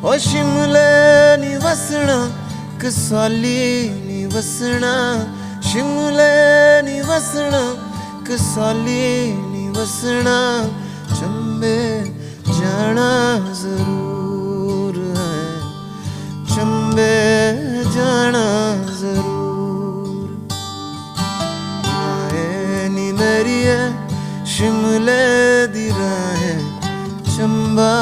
ओ शिमले नी वसना कसौली नी वसना, शिमले नी वसना कसौली नी वसना, चंबे जाना जरूर है, चंबे जाना जरूर। राहें नी मेरी है शिमले दी राहें, चंबा